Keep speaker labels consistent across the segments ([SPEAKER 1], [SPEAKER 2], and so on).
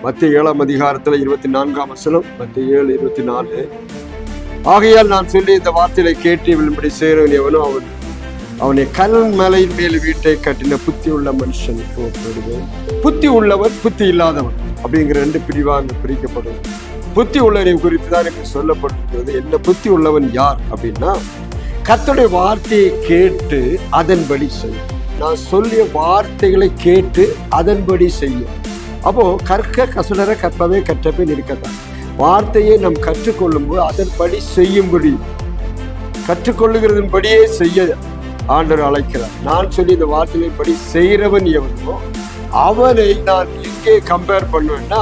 [SPEAKER 1] மத்திய 7ஆம் அதிகாரத்துல 24ஆம் வசனம், மத்திய 7:24. ஆகையால் நான் சொல்லி இந்த வார்த்தையை கேட்டு விழும்படி செய்கிறவன் எவனோ அவனை கல் மலையின் மேல் வீட்டை கட்டின புத்தி உள்ள மனுஷனுக்கு ஒப்பிடுவேன். புத்தி உள்ளவன், புத்தி இல்லாதவன் அப்படிங்கிற 2 பிரிவாக பிரிக்கப்படும். புத்தி உள்ளவனை குறித்து தான் எனக்கு சொல்லப்பட்டிருக்கிறது. என்ன புத்தி உள்ளவன் யார் அப்படின்னா, கர்த்தருடைய வார்த்தையை கேட்டு அதன்படி செய்யும். நான் சொல்லிய வார்த்தைகளை கேட்டு அதன்படி செய்யும். அப்போ கற்க கசுடர கற்பவே கற்றபின் இருக்கத்தான். வார்த்தையை நாம் கற்றுக்கொள்ளும் போது அதன்படி செய்யும்படி, கற்றுக்கொள்ளுகிறதன்படியே செய்ய ஆண்டவர் அழைக்கிறார். நான் சொல்லி இந்த வார்த்தையின்படி செய்கிறவன் எவனோ அவனை நான் எங்கே கம்பேர் பண்ணுவேன்னா,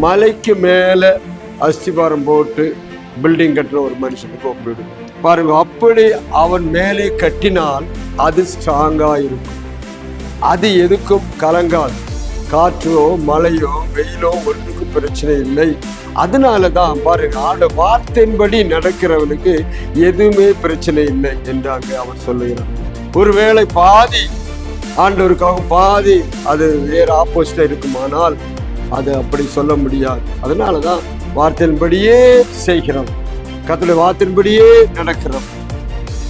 [SPEAKER 1] மலைக்கு மேல அஸ்திபாரம் போட்டு பில்டிங் கட்டுற ஒரு மனுஷனுக்கு ஒப்பிடுவேன். பாருங்க, அப்படி அவன் மேலே கட்டினால் அது ஸ்ட்ராங்கா இருக்கும். அது எதுக்கும் கலங்காது. காற்றோ மழையோ வெயிலோ ஒன்றுக்கும் பிரச்சனை இல்லை. அதனாலதான் பாருங்க, ஆண்ட வார்த்தையின்படி நடக்கிறவனுக்கு எதுவுமே பிரச்சனை இல்லை என்றாங்க அவர் சொல்லுகிறார். ஒருவேளை பாதி ஆண்டவருக்காக பாதி அது வேற ஆப்போசிட்டா இருக்குமானால் அது அப்படி சொல்ல முடியாது. அதனாலதான் வார்த்தையின்படியே செய்கிறோம், கர்த்தருடைய வார்த்தையின்படியே நடக்கிறோம்.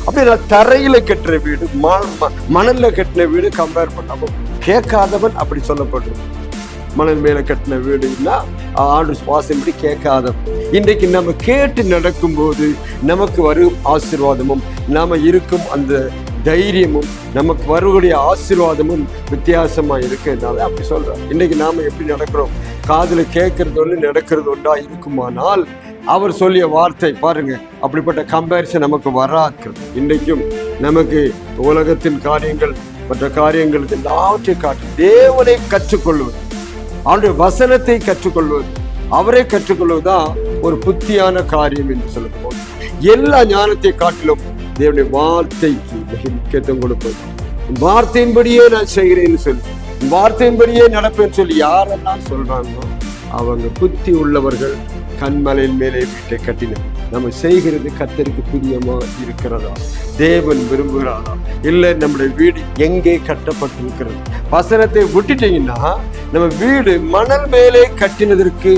[SPEAKER 1] அப்படி நான் தரையில கட்டுற வீடு மணல்ல கட்டின வீடு கம்பேர் பண்ணாம கேட்காதவன் அப்படி சொல்லப்படுறது. மணல் மேல கட்டின வீடுன்னா ஆண்டு வாசம்படி கேட்காதவன். இன்றைக்கு நம்ம கேட்டு நடக்கும்போது நமக்கு வரும் ஆசீர்வாதமும் நாம இருக்கும் அந்த தைரியமும் நமக்கு வரக்கூடிய ஆசீர்வாதமும் வித்தியாசமா இருக்கிறதுனால அப்படி சொல்றோம். இன்னைக்கு நாம எப்படி நடக்கிறோம், காதுல கேட்கறது ஒன்று நடக்கிறது ஒன்றா இருக்குமானால் அவர் சொல்லிய வார்த்தை பாருங்க, அப்படிப்பட்ட கம்பேரிசன் நமக்கு வராது. இன்றைக்கும் நமக்கு உலகத்தின் காரியங்கள் மற்ற காரியங்களுக்கு எல்லாவற்றை காட்டு தேவனை கற்றுக்கொள்வது, அவருடைய வசனத்தை கற்றுக்கொள்வது, அவரை கற்றுக்கொள்வதுதான் ஒரு புத்தியான காரியம் என்று சொல்லப்போம். எல்லா ஞானத்தை காட்டிலும் தேவனுடைய வார்த்தைக்கு முக்கியத்துவம் கொடுப்பது. வார்த்தையின்படியே நான் செய்கிறேன்னு சொல்லி, வார்த்தையின்படியே நடப்பேன்னு சொல்லி யாரெல்லாம் சொல்றாங்களோ அவங்க புத்தி உள்ளவர்கள். கண்மலையின் மேலே வீட்டை கட்டின நம்ம செய்கிறது கர்த்தருக்கு பிரியமா இருக்கிறதா, தேவன் விரும்புகிறாரா, இல்லை நம்முடைய வீடு எங்கே கட்டப்பட்டிருக்கிறது? வசனத்தை விட்டுட்டீங்கன்னா நம்ம வீடு மணல் மேலே கட்டினதற்கு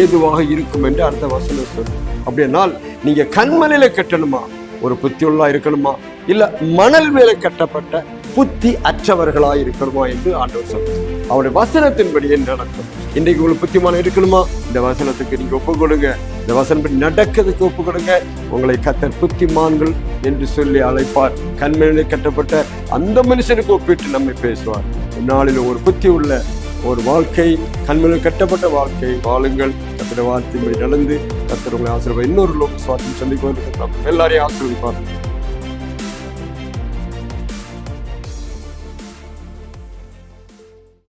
[SPEAKER 1] ஏதுவாக இருக்கும் என்று அடுத்த வசனம் சொல்லும். அப்படியானால் நீங்க கண்மலையில கட்டணுமா, ஒரு புத்தி உள்ளா இருக்கணுமா, இல்ல மணல் மேலே கட்டப்பட்ட புத்தி அற்றவர்களா இருக்கணுமா என்று ஆண்டவர் சொல்றார். அவருடைய வசனத்தின்படியே நடக்கும். இன்றைக்கு உங்களுக்கு புத்திமானம் இருக்கணுமா, இந்த வசனத்துக்கு நீங்க ஒப்பு கொடுங்க, இந்த வசனப்படி நடக்கிறதுக்கு ஒப்பு கொடுங்க. உங்களை கர்த்தர் புத்திமான்கள் என்று சொல்லி அழைப்பார். கண்மலையில் கட்டப்பட்ட அந்த மனுஷனுக்கு ஒப்பிட்டு நம்மை பேசுவார். நாளில் ஒரு புத்தி உள்ள ஒரு வாழ்க்கை, கண்மலையில் கட்டப்பட்ட வாழ்க்கை வாழுங்கள். கர்த்தருடைய வார்த்தையின்படி நடந்து கர்த்தர் உங்களை ஆசீர்வாதம். இன்னொரு லோக சுவாசம் சொல்லிக் கொண்டிருக்கிறோம். எல்லாரையும் ஆசீர்வதிப்பார்.